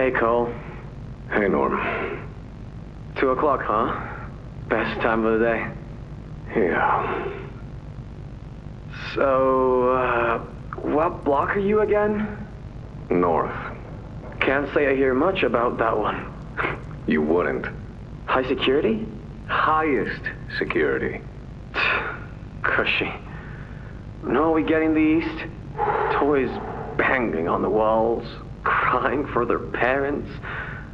Hey, Cole. Hey, Norm. 2 o'clock, huh? Best time of the day. Yeah. So, what block are you again? North. Can't say I hear much about that one. You wouldn't. High security? Highest security. Cushy. No, we get in the east. Toys banging on the walls, crying for their parents,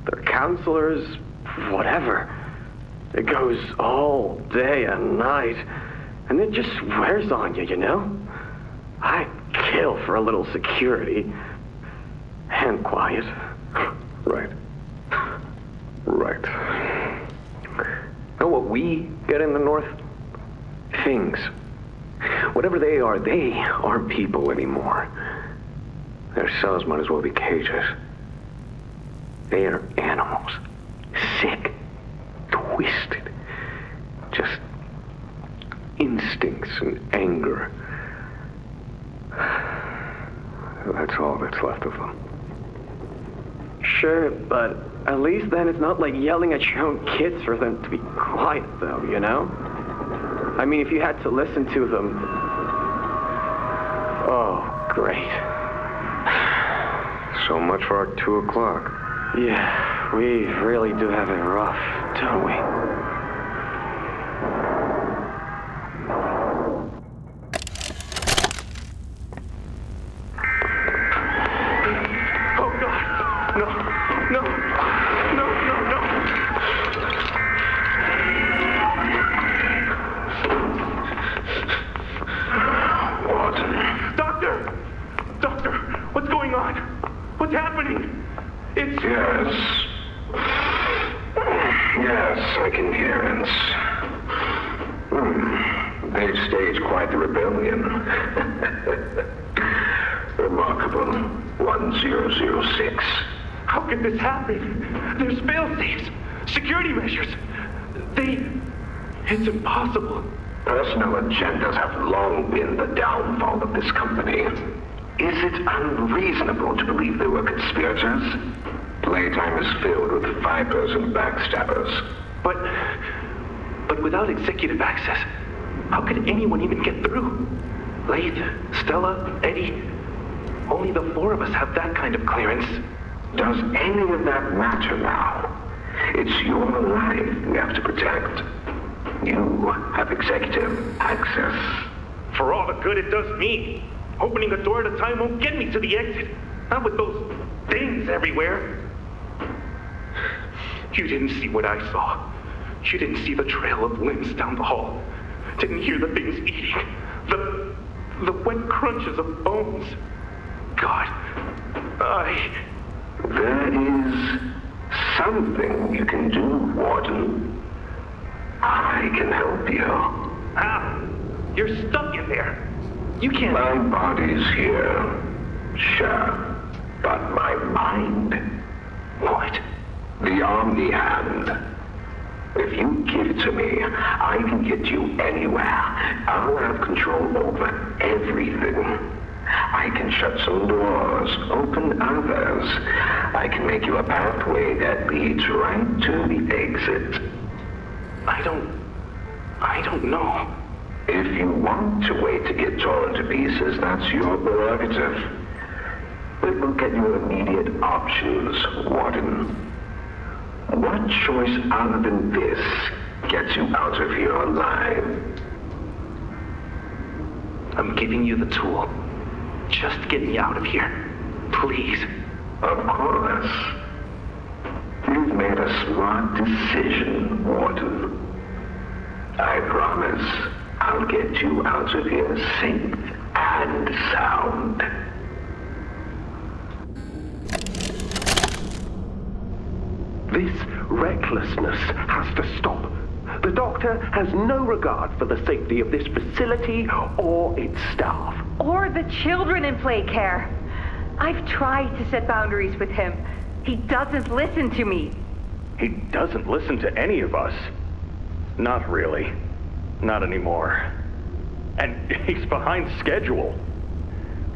their counselors, whatever. It goes all day and night, and it just wears on you, you know? I'd kill for a little security. And quiet. Right. Right. Know what we get in the north? Things. Whatever they aren't people anymore. Their cells might as well be cages. They are animals. Sick. Twisted. Just instincts and anger. That's all that's left of them. Sure, but at least then it's not like yelling at your own kids for them to be quiet, though, you know? I mean, if you had to listen to them... Oh, great. So much for our 2 o'clock. Yeah, we really do have it rough, don't we? Oh, God! No! No! No, no, no! Warden. Doctor! Doctor, what's going on? What's happening? It's... Yes. Yes, I can hear it. They've staged quite the rebellion. Remarkable. 1006. How could this happen? There's fail-safes, security measures. It's impossible. Personal agendas have long been the downfall of this company. Is it unreasonable to believe they were conspirators? Playtime is filled with vipers and backstabbers. But without executive access, how could anyone even get through? Laith, Stella, Eddie, only the 4 of us have that kind of clearance. Does any of that matter now? It's your life we have to protect. You have executive access. For all the good it does me, opening a door at a time won't get me to the exit. Not with those things everywhere. You didn't see what I saw. You didn't see the trail of limbs down the hall. Didn't hear the things eating. The wet crunches of bones. God, There is something you can do, Warden. I can help you. How? You're stuck in there. You can't... My body's here, sure, but my mind... What? The Omni Hand. If you give it to me, I can get you anywhere. I'll have control over everything. I can shut some doors, open others. I can make you a pathway that leads right to the exit. I don't know. If you want to wait to get torn to pieces, that's your prerogative. But look at your immediate options, Warden. What choice other than this gets you out of here alive? I'm giving you the tool. Just get me out of here. Please. Of course. You've made a smart decision, Warden. I promise I'll get you out of here safe and sound. This recklessness has to stop. The doctor has no regard for the safety of this facility or its staff. Or the children in play care. I've tried to set boundaries with him. He doesn't listen to me. He doesn't listen to any of us. Not really. Not anymore. And he's behind schedule.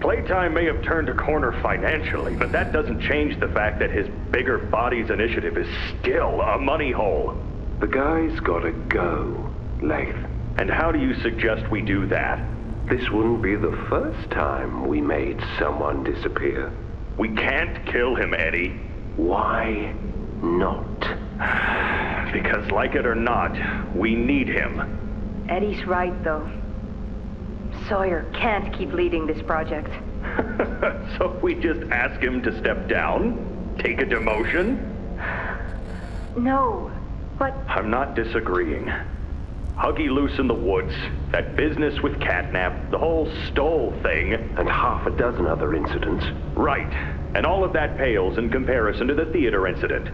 Playtime may have turned a corner financially, but that doesn't change the fact that his bigger bodies initiative is still a money hole. The guy's gotta go, Lath. And how do you suggest we do that? This wouldn't be the first time we made someone disappear. We can't kill him, Eddie. Why not? Because like it or not, we need him. Eddie's right, though. Sawyer can't keep leading this project. So we just ask him to step down? Take a demotion? No, but... I'm not disagreeing. Huggy Loose in the Woods, that business with Catnap, the whole Stoll thing. And half a dozen other incidents. Right. And all of that pales in comparison to the theater incident.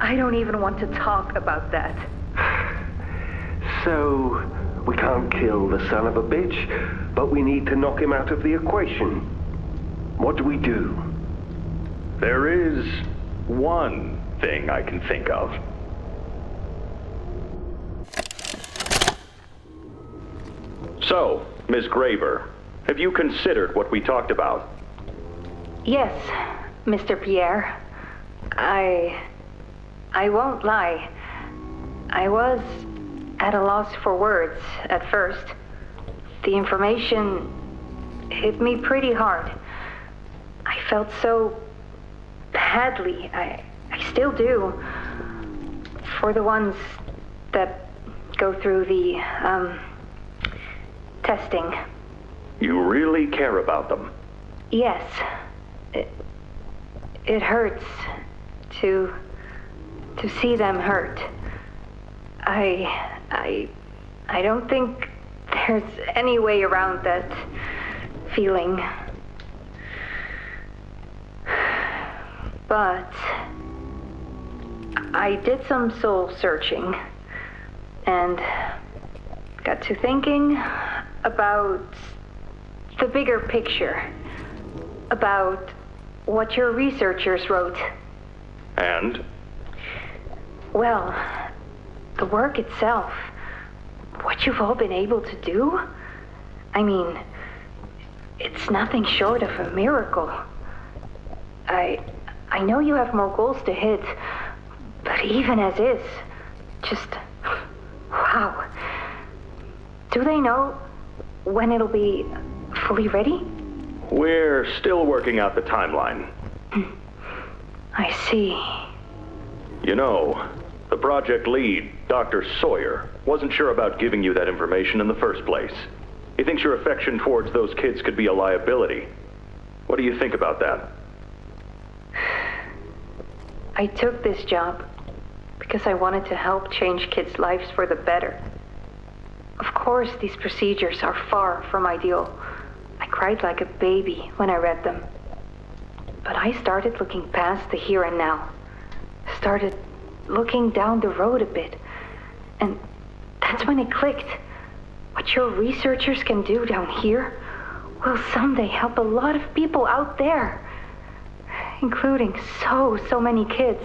I don't even want to talk about that. So, we can't kill the son of a bitch, but we need to knock him out of the equation. What do we do? There is one thing I can think of. So, Miss Greyber, have you considered what we talked about? Yes, Mr. Pierre. I won't lie. I was at a loss for words at first. The information hit me pretty hard. I felt so badly. I still do. For the ones that go through the, testing. You really care about them? Yes. It hurts to see them hurt. I don't think there's any way around that feeling. But I did some soul searching and got to thinking about the bigger picture, about what your researchers wrote. And? Well, the work itself, what you've all been able to do, I mean, it's nothing short of a miracle. I know you have more goals to hit, but even as is, just, wow. Do they know when it'll be fully ready? We're still working out the timeline. I see. You know, the project lead, Dr. Sawyer, wasn't sure about giving you that information in the first place. He thinks your affection towards those kids could be a liability. What do you think about that? I took this job because I wanted to help change kids' lives for the better. Of course, these procedures are far from ideal. I cried like a baby when I read them. But I started looking past the here and now. Started looking down the road a bit. And that's when it clicked. What your researchers can do down here will someday help a lot of people out there. Including so many kids.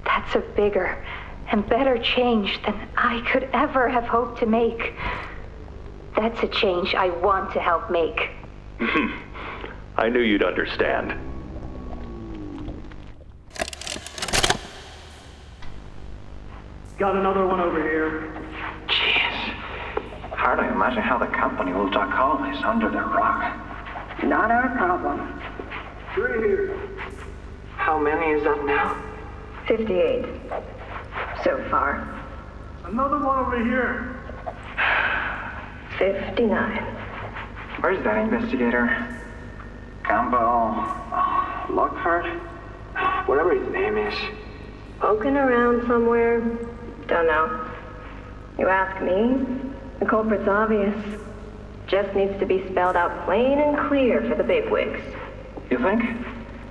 That's a bigger and better change than I could ever have hoped to make. That's a change I want to help make. I knew you'd understand. Got another one over here. Jeez. Hard to imagine how the company will duck all this under the rug. Not our problem. 3 here. How many is that now? 58. So far. Another one over here. 59. Where's that investigator? Campbell... Lockhart? Whatever his name is. Poking around somewhere? Don't know. You ask me? The culprit's obvious. Just needs to be spelled out plain and clear for the bigwigs. You think?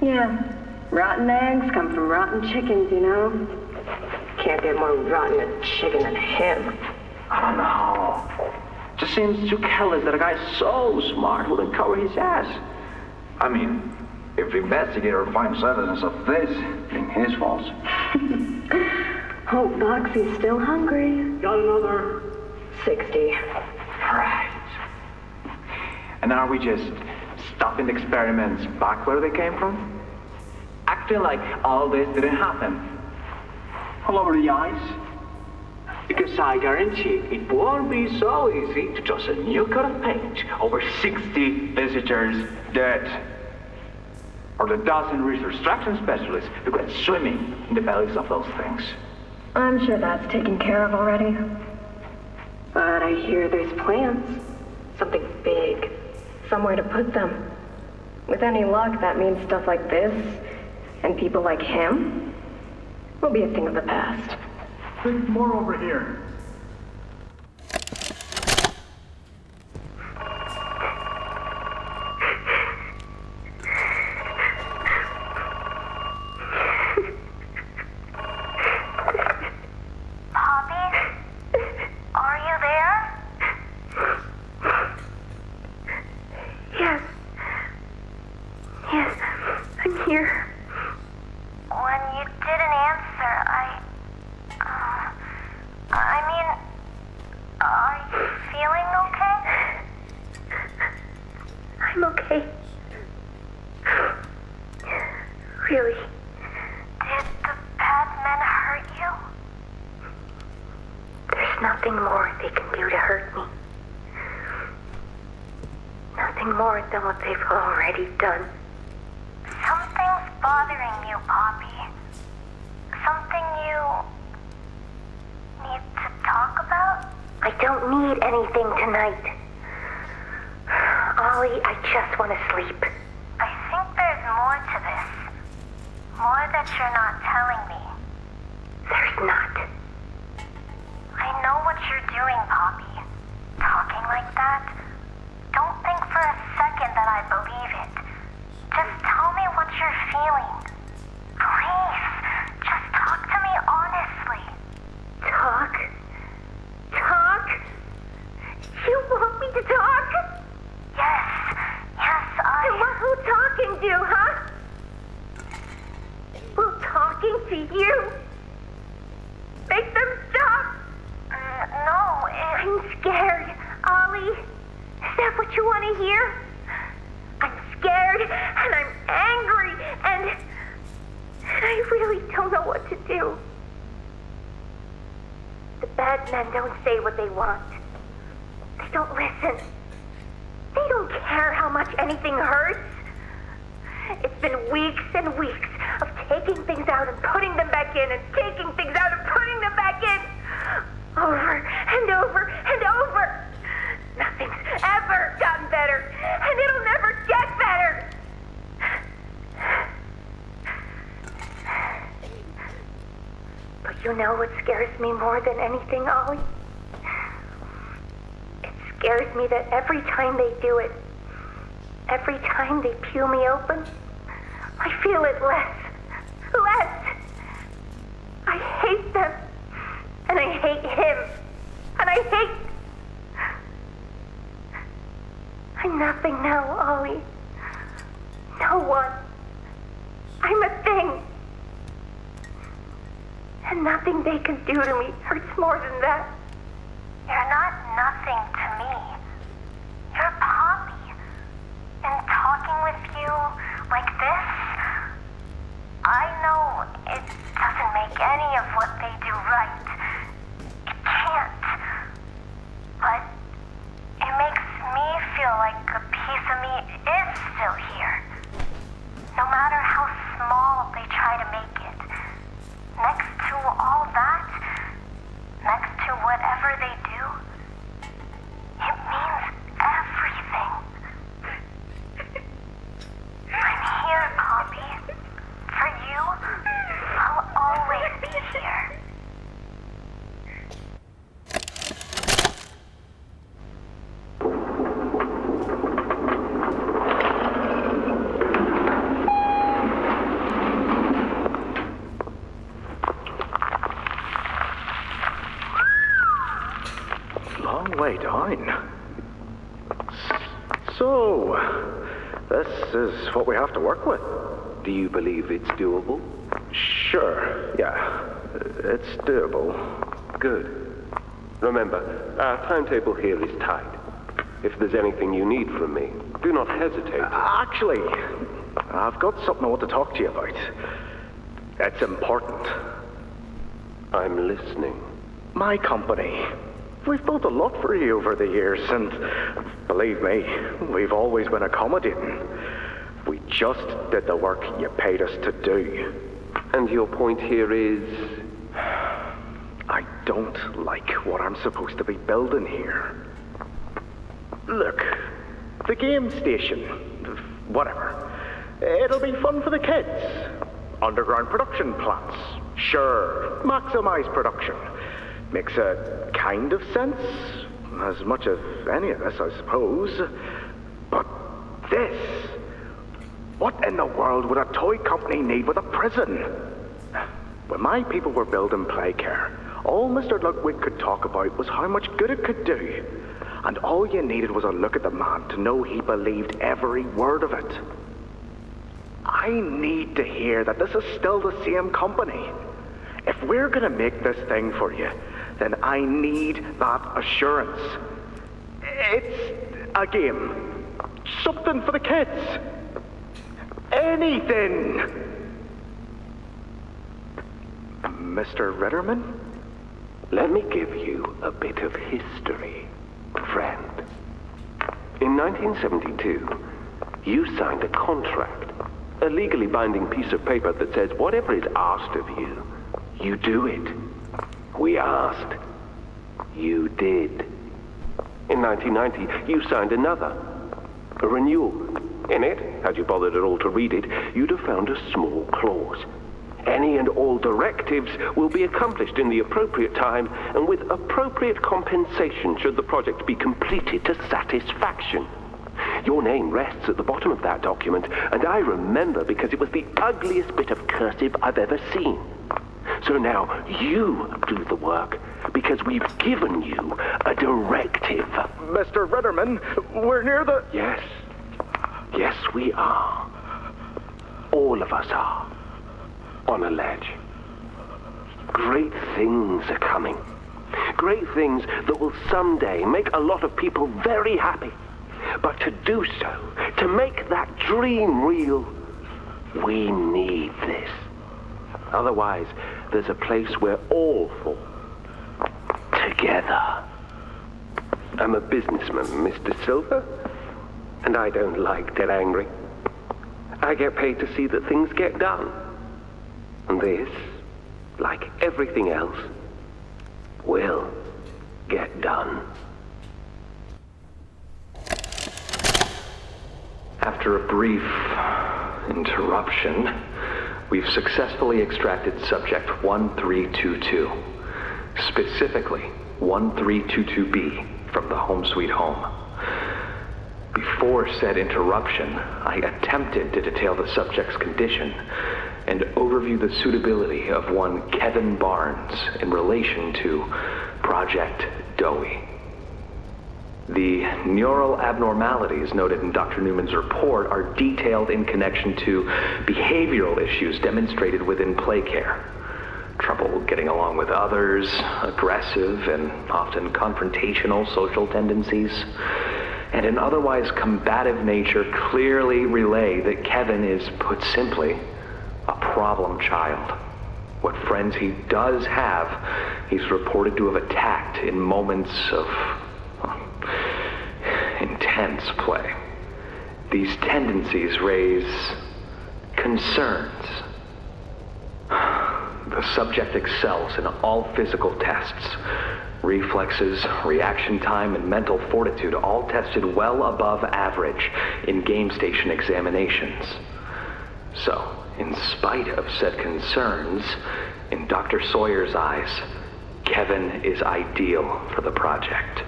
Yeah. Rotten eggs come from rotten chickens, you know? Can't get more rotten a chicken than him. I don't know. Just seems too careless that a guy so smart wouldn't cover his ass. I mean, if the investigator finds evidence of this, being his fault. Hope Foxy's still hungry. Got another. 60. Right. And are we just stopping the experiments back where they came from? Acting like all this didn't happen. All over the ice? Because I guarantee it won't be so easy to toss a new coat of paint over 60 visitors dead. Or the dozen resource extraction specialists who went swimming in the bellies of those things. I'm sure that's taken care of already. But I hear there's plans. Something big. Somewhere to put them. With any luck, that means stuff like this, and people like him, will be a thing of the past. Think more over here. Ollie, I just want to sleep. I think there's more to this. More that you're not telling me. There's not. I know what you're doing, Poppy. Talking like that. Don't think for a second that I believe it. Just tell me what you're feeling. Please, just talk to me honestly. Talk? Talk? You want me to talk? Yes, And what will talking do, huh? Will talking to you make them stop? No, I'm scared, Ollie. Is that what you want to hear? I'm scared, and I'm angry, and I really don't know what to do. The bad men don't say what they want. They don't listen. They don't care how much anything hurts. It's been weeks and weeks of taking things out and putting them back in, and taking things out and putting them back in. Over and over and over. Nothing's ever gotten better, and it'll never get better. But you know what scares me more than anything, Ollie? It scares me that every time they do it, every time they peel me open, I feel it less. I hate them. And I hate him. And I hate... I'm nothing now, Ollie. No one. I'm a thing. And nothing they can do to me hurts more than that. You're not nothing to me. You're Poppy. And talking with you like this, I know it doesn't make any of what they do right. It can't. But it makes me feel like a piece of me is still here. No matter how small they try to make it. Next to all that, next to whatever they do, it means everything. I'm here, Poppy. For you, I'll always be here. Long way down. So, this is what we have to work with. Do you believe it's doable? Sure, yeah. It's doable. Good. Remember, our timetable here is tight. If there's anything you need from me, do not hesitate. Actually, I've got something I want to talk to you about. It's important. I'm listening. My company. We've built a lot for you over the years, and believe me, we've always been accommodating. We just did the work you paid us to do. And your point here is? I don't like what I'm supposed to be building here. Look, the game station, whatever. It'll be fun for the kids. Underground production plants. Sure, maximize production. Makes a kind of sense. As much as any of this, I suppose. But this... What in the world would a toy company need with a prison? When my people were building Playcare, all Mr. Ludwig could talk about was how much good it could do. And all you needed was a look at the man to know he believed every word of it. I need to hear that this is still the same company. If we're gonna make this thing for you, then I need that assurance. It's a game. Something for the kids. Anything. Mr. Ritterman? Let me give you a bit of history, friend. In 1972, you signed a contract, a legally binding piece of paper that says whatever is asked of you, you do it. We asked. You did. In 1990, you signed another, a renewal. In it, had you bothered at all to read it, you'd have found a small clause. Any and all directives will be accomplished in the appropriate time and with appropriate compensation should the project be completed to satisfaction. Your name rests at the bottom of that document, and I remember because it was the ugliest bit of cursive I've ever seen. So now you do the work, because we've given you a directive. Mr. Ritterman, we're near the... Yes. Yes, we are. All of us are. On a ledge. Great things are coming. Great things that will someday make a lot of people very happy. But to do so, to make that dream real, we need this. Otherwise, there's a place we're all for. Together. I'm a businessman, Mr. Silver, and I don't like get angry. I get paid to see that things get done. And this, like everything else, will get done. After a brief interruption, we've successfully extracted subject 1322, specifically 1322B from the Home Sweet Home. Before said interruption, I attempted to detail the subject's condition and overview the suitability of one Kevin Barnes in relation to Project Dowie. The neural abnormalities noted in Dr. Newman's report are detailed in connection to behavioral issues demonstrated within Playcare. Trouble getting along with others, aggressive and often confrontational social tendencies, and an otherwise combative nature clearly relay that Kevin is, put simply, a problem child. What friends he does have, he's reported to have attacked in moments of intense play. These tendencies raise concerns. The subject excels in all physical tests. Reflexes, reaction time, and mental fortitude all tested well above average in game station examinations. So, in spite of said concerns, in Dr. Sawyer's eyes, Kevin is ideal for the project.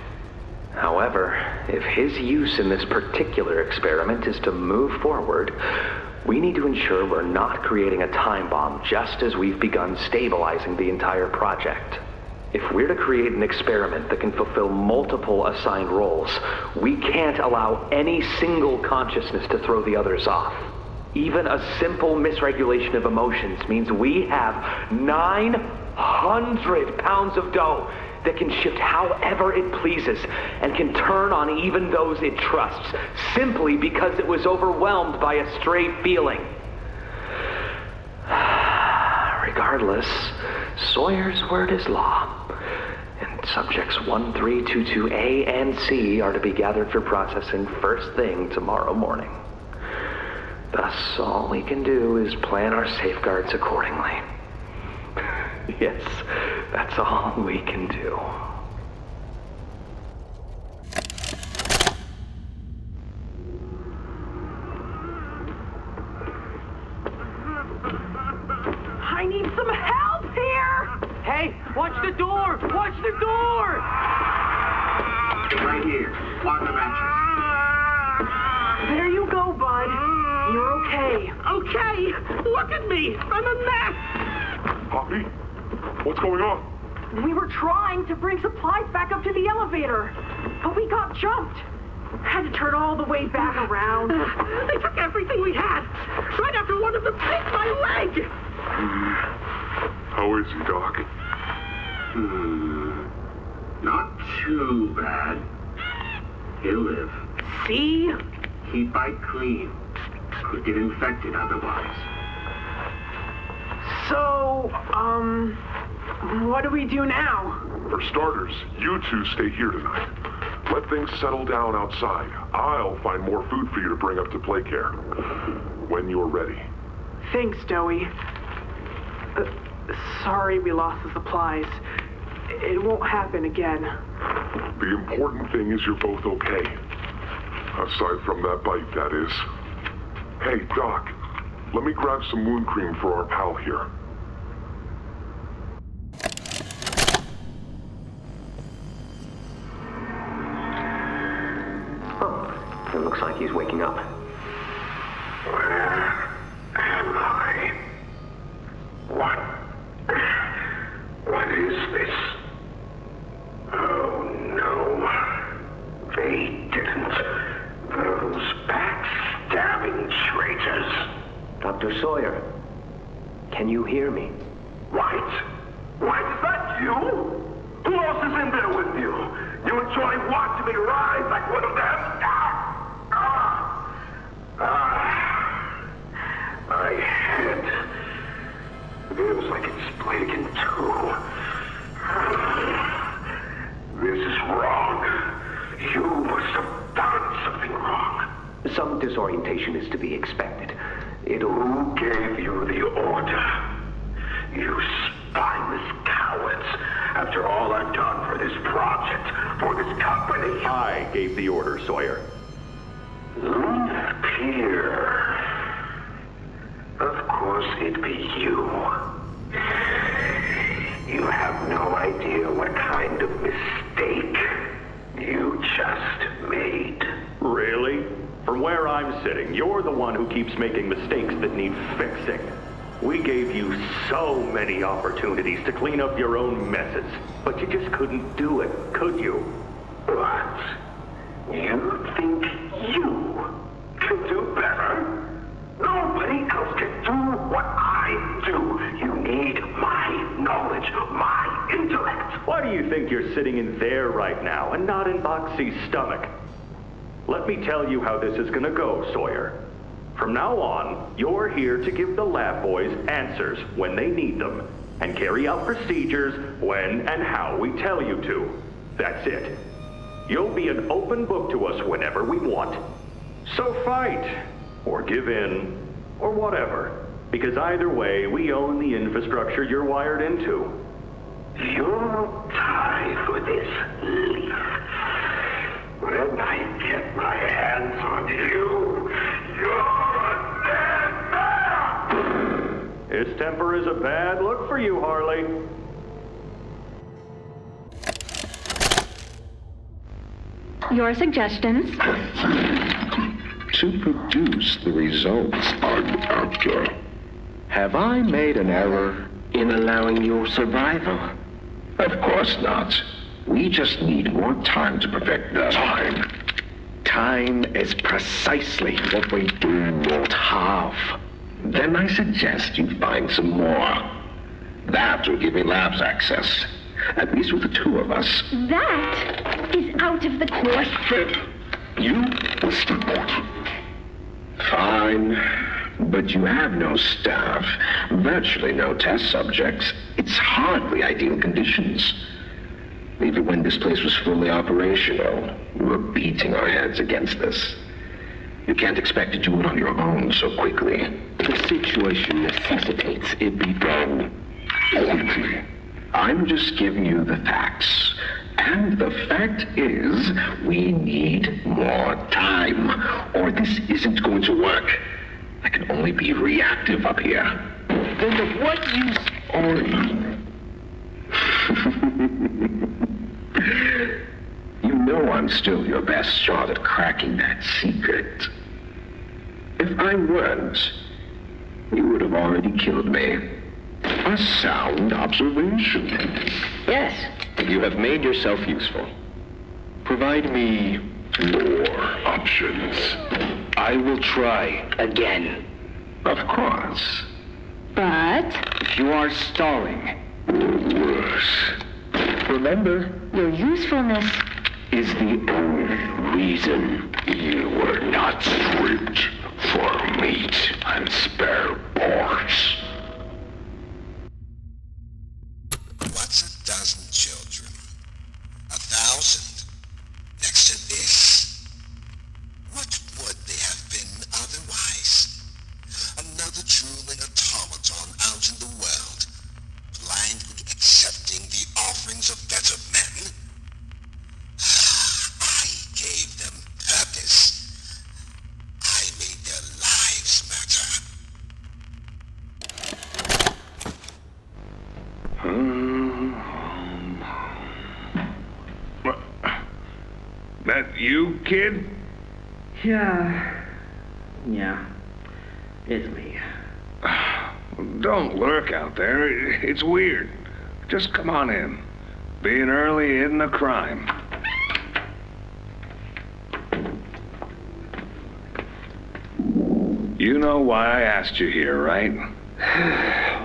However, if his use in this particular experiment is to move forward, we need to ensure we're not creating a time bomb just as we've begun stabilizing the entire project. If we're to create an experiment that can fulfill multiple assigned roles, we can't allow any single consciousness to throw the others off. Even a simple misregulation of emotions means we have 900 pounds of dough that can shift however it pleases and can turn on even those it trusts, simply because it was overwhelmed by a stray feeling. Regardless, Sawyer's word is law, and subjects 1322A and C are to be gathered for processing first thing tomorrow morning. Thus, all we can do is plan our safeguards accordingly. Yes, that's all we can do. I need some help here! Hey, watch the door! Watch the door! Right here. On the mattress. There you go, bud. You're okay. Okay! Look at me! I'm a mess! Poppy? What's going on? We were trying to bring supplies back up to the elevator, but we got jumped. Had to turn all the way back around. They took everything we had, right after one of them bit my leg! How is he, Doc? Not too bad. He'll live. See? He'd bite clean. Could get infected otherwise. So, what do we do now? For starters, you two stay here tonight. Let things settle down outside. I'll find more food for you to bring up to play care. When you're ready. Thanks, Joey. Sorry we lost the supplies. It won't happen again. The important thing is you're both okay. Aside from that bite, that is. Hey, Doc, let me grab some wound cream for our pal here. Oh, it looks like he's waking up. Where am I? What is this? Oh no. They didn't. Those backstabbing traitors. Dr. Sawyer, can you hear me? White? White, is that you? Who else is in there with you? You enjoy watching me rise like one of them? My head feels like it's split in two. This is wrong. You must have done something wrong. Some disorientation is to be expected. Who gave you the order? You spineless cowards. After all I've done for this project, for this company. I gave the order, Sawyer. Pierre. Of course it'd be you. You have no idea what kind of mistake you just made. Really? From where I'm sitting, you're the one who keeps making mistakes that need fixing. We gave you so many opportunities to clean up your own messes, but you just couldn't do it, could you? What? You think you can do better? Nobody else can do what I do. You need my knowledge, my intellect. Why do you think you're sitting in there right now and not in Boxy's stomach? Let me tell you how this is gonna go, Sawyer. From now on, you're here to give the lab boys answers when they need them, and carry out procedures when and how we tell you to. That's it. You'll be an open book to us whenever we want. So fight, or give in, or whatever, because either way, we own the infrastructure you're wired into. You'll die for this leaf. When I get my hands on you, you're a dead man! His temper is a bad look for you, Harley. Your suggestions? To produce the results, Doctor. Have I made an error in allowing your survival? Of course not. We just need more time to perfect the time. Time is precisely what we do not have. Then I suggest you find some more. That will give me labs access. At least with the two of us. That is out of the question. You will stop. Fine. But you have no staff, virtually no test subjects. It's hardly ideal conditions. Even when this place was fully operational, we were beating our heads against this. You can't expect to do it on your own so quickly. The situation necessitates it be done quickly. I'm just giving you the facts. And the fact is, we need more time, or this isn't going to work. I can only be reactive up here. Then of what use are you? You know I'm still your best shot at cracking that secret. If I weren't, you would have already killed me. A sound observation. Yes. You have made yourself useful. Provide me more options. I will try. Again. Of course. But if you are stalling. Worse. Remember, Your usefulness is the only reason you were not stripped for meat and spare parts. What's a dozen children? 1,000 next to this. What would they have been otherwise? Another drooling automaton out in the world, blindly accepting the offerings of better men? I gave them purpose. I made their lives matter. That you, kid? Yeah, it's me. Don't lurk out there. It's weird. Just come on in. Being early isn't a crime. You know why I asked you here, right?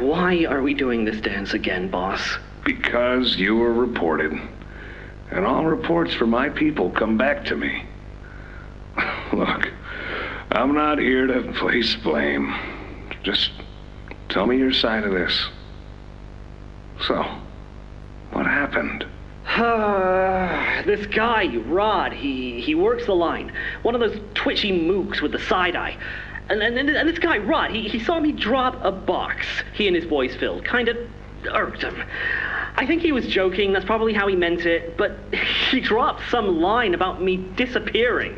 Why are we doing this dance again, boss? Because you were reported. And all reports from my people come back to me. Look, I'm not here to place blame. Just tell me your side of this. So, what happened? This guy, Rod, he works the line. One of those twitchy mooks with the side eye. And this guy, Rod, he saw me drop a box he and his boys filled. Kind of irked him. I think he was joking, that's probably how he meant it, but he dropped some line about me disappearing.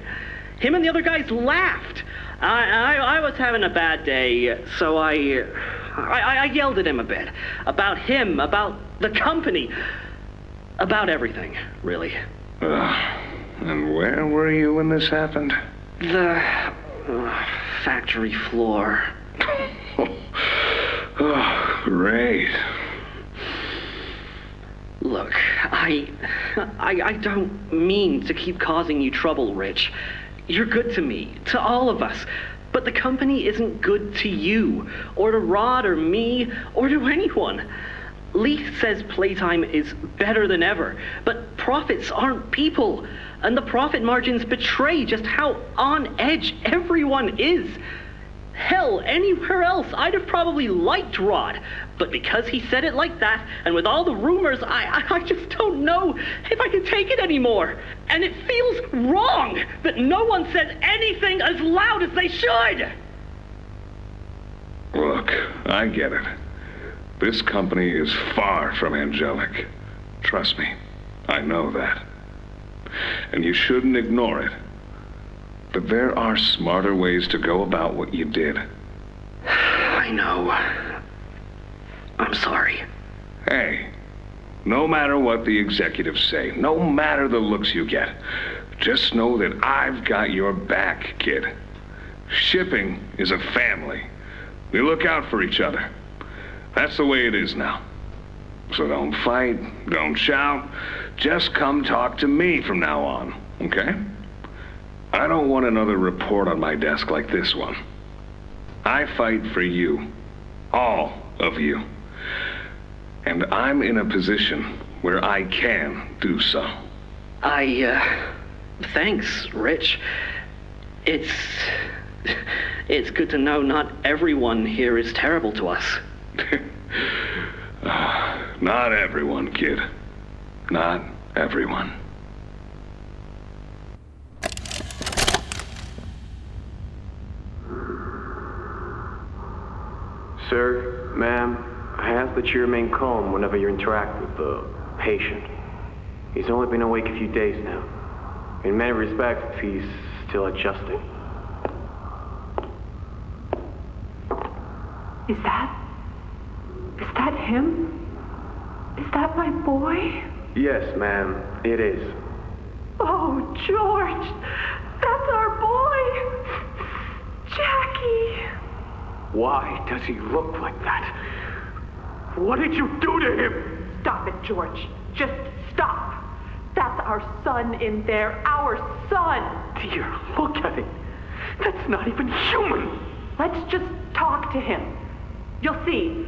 Him and the other guys laughed. I was having a bad day, so I yelled at him a bit. About him, about the company, about everything, really. And where were you when this happened? The factory floor. Oh, great. Look, I don't mean to keep causing you trouble, Rich. You're good to me, to all of us. But the company isn't good to you, or to Rod, or me, or to anyone. Leith says Playtime is better than ever, but profits aren't people. And the profit margins betray just how on edge everyone is. Hell, anywhere else, I'd have probably liked Rod. But because he said it like that, and with all the rumors, I just don't know if I can take it anymore. And it feels wrong that no one says anything as loud as they should. Look, I get it. This company is far from angelic. Trust me, I know that. And you shouldn't ignore it. But there are smarter ways to go about what you did. I know. I'm sorry. Hey, no matter what the executives say, no matter the looks you get, just know that I've got your back, kid. Shipping is a family. We look out for each other. That's the way it is now. So don't fight, don't shout. Just come talk to me from now on, okay? I don't want another report on my desk like this one. I fight for you. All of you. And I'm in a position where I can do so. Thanks, Rich. It's good to know not everyone here is terrible to us. Not everyone, kid. Not everyone. Sir, ma'am, I ask that you remain calm whenever you interact with the patient. He's only been awake a few days now. In many respects, he's still adjusting. Is that him? Is that my boy? Yes, ma'am, it is. Oh, George! That's our boy! Jackie! Why does he look like that? What did you do to him? Stop it, George. Just stop. That's our son in there. Our son! Dear, look at him. That's not even human. Let's just talk to him. You'll see.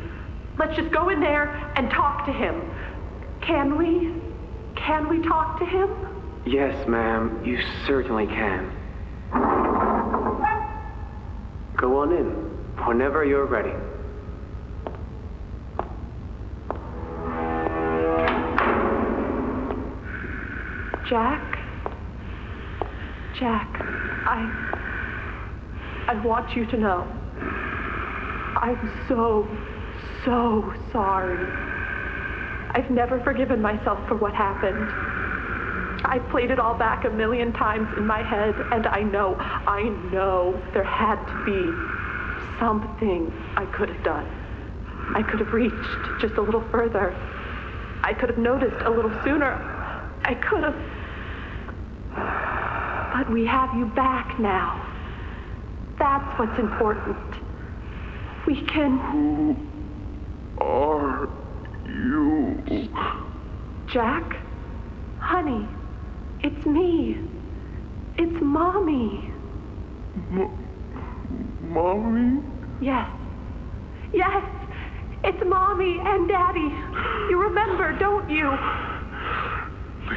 Let's just go in there and talk to him. Can we? Can we talk to him? Yes, ma'am, you certainly can. Go on in, whenever you're ready. Jack, I want you to know, I'm so sorry. I've never forgiven myself for what happened. I played it all back 1,000,000 times in my head, and I know there had to be something I could have done. I could have reached just a little further. I could have noticed a little sooner. I could have. But we have you back now. That's what's important. We can... Who are you? Jack? Honey, it's me. It's Mommy. Mommy? Yes. Yes! It's Mommy and Daddy. You remember, don't you?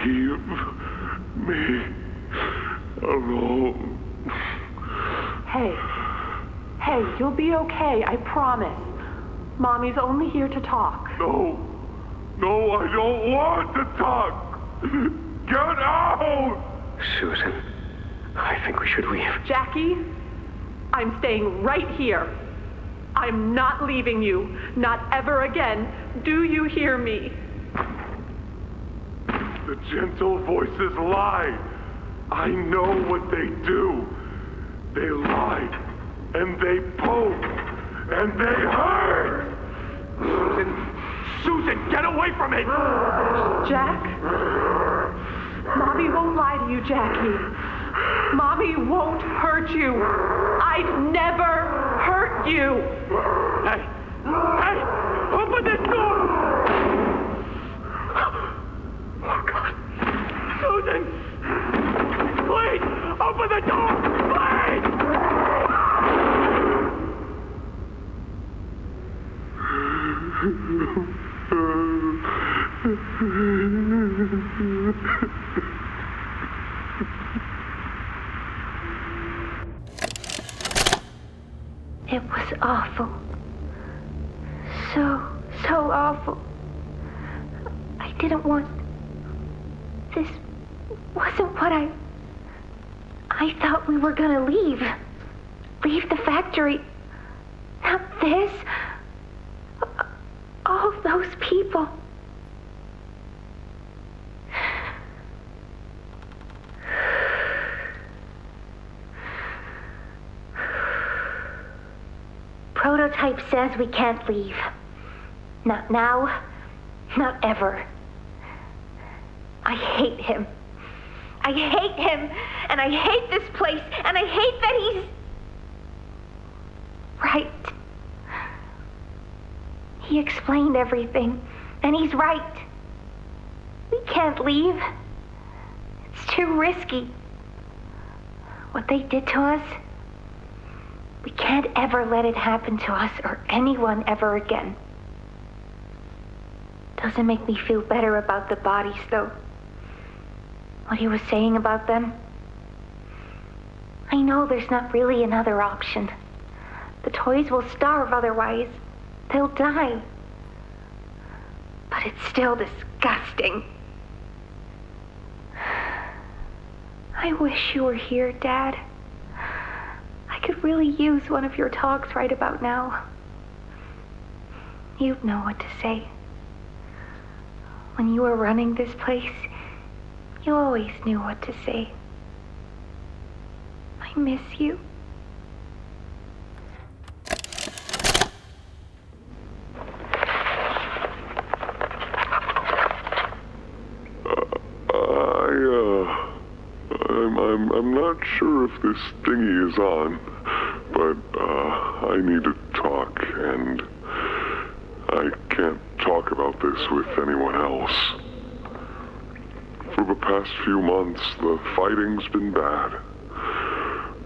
Leave me alone. Hey, you'll be okay, I promise. Mommy's only here to talk. No, I don't want to talk. Get out! Susan, I think we should leave. Jackie, I'm staying right here. I'm not leaving you, not ever again. Do you hear me? The gentle voices lie. I know what they do. They lie, and they poke, and they hurt. Susan, get away from me! Jack? Mommy won't lie to you, Jackie. Mommy won't hurt you. I'd never hurt you. Hey, open this door! Oh, God. Susan! Please, open the door! Please! It was awful. So awful. I didn't want... This wasn't what I thought we were gonna leave. Leave the factory. Not this. All those people. Prototype says we can't leave. Not now, not ever. I hate him. I hate him, and I hate this place, and I hate that he's... right. He explained everything, and he's right. We can't leave. It's too risky. What they did to us, we can't ever let it happen to us or anyone ever again. Doesn't make me feel better about the bodies, though. What he was saying about them. I know there's not really another option. The toys will starve otherwise. They'll die. But it's still disgusting. I wish you were here, Dad. I could really use one of your talks right about now. You'd know what to say. When you were running this place, you always knew what to say. I miss you. I'm not sure if this thingy is on, but I need to talk, and I can't talk about this with anyone else. For the past few months, the fighting's been bad.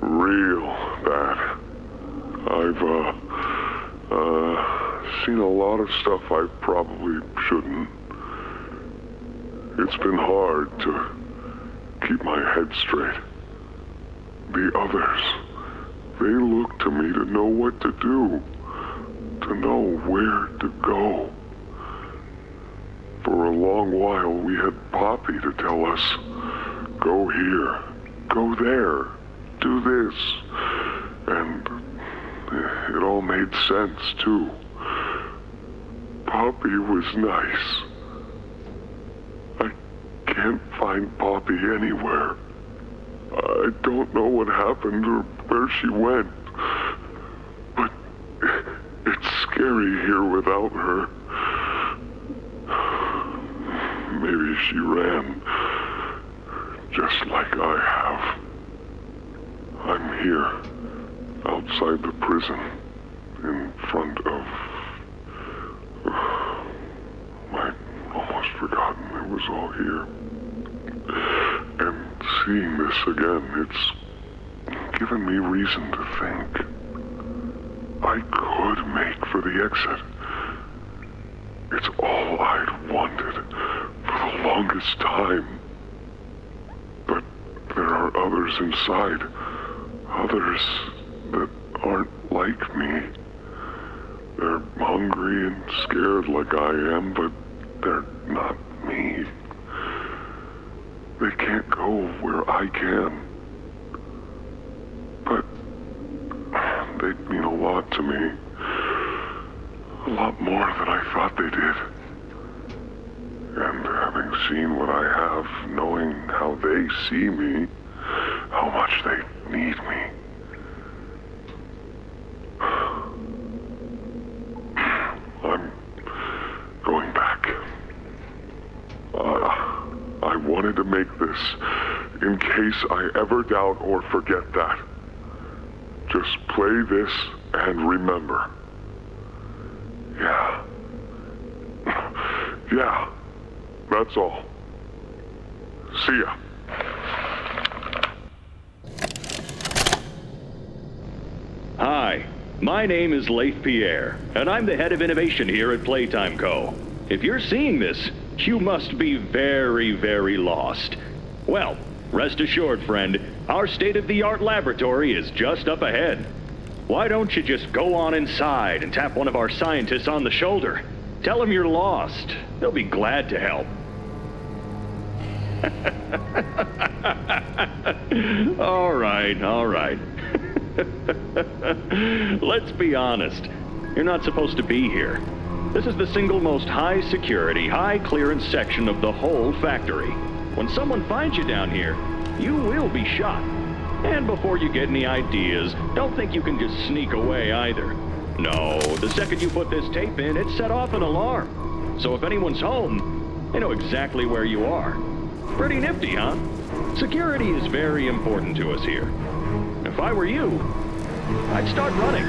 Real bad. I've seen a lot of stuff I probably shouldn't. It's been hard to keep my head straight. The others, they look to me to know what to do, to know where to go. For a long while, we had Poppy to tell us, go here, go there, do this. And it all made sense, too. Poppy was nice. I can't find Poppy anywhere. I don't know what happened or where she went. But it's scary here without her. Maybe she ran, just like I have. I'm here, outside the prison, in front of... I'd almost forgotten it was all here. And seeing this again, it's given me reason to think. I could make for the exit. It's all I'd wanted for the longest time. But there are others inside. Others that aren't like me. They're hungry and scared like I am, but they're not me. They can't go where I can. But they mean a lot to me. A lot more than I thought they did. And having seen what I have, knowing how they see me, how much they need me. I'm going back. I wanted to make this in case I ever doubt or forget that. Just play this and remember. Yeah. Yeah. That's all. See ya. Hi, my name is Leif Pierre, and I'm the head of innovation here at Playtime Co. If you're seeing this, you must be very, very lost. Well, rest assured, friend, our state-of-the-art laboratory is just up ahead. Why don't you just go on inside and tap one of our scientists on the shoulder? Tell them you're lost. They'll be glad to help. All right. Let's be honest. You're not supposed to be here. This is the single most high-security, high-clearance section of the whole factory. When someone finds you down here, you will be shot. And before you get any ideas, don't think you can just sneak away either. No, the second you put this tape in, it set off an alarm. So if anyone's home, they know exactly where you are. Pretty nifty, huh? Security is very important to us here. If I were you, I'd start running.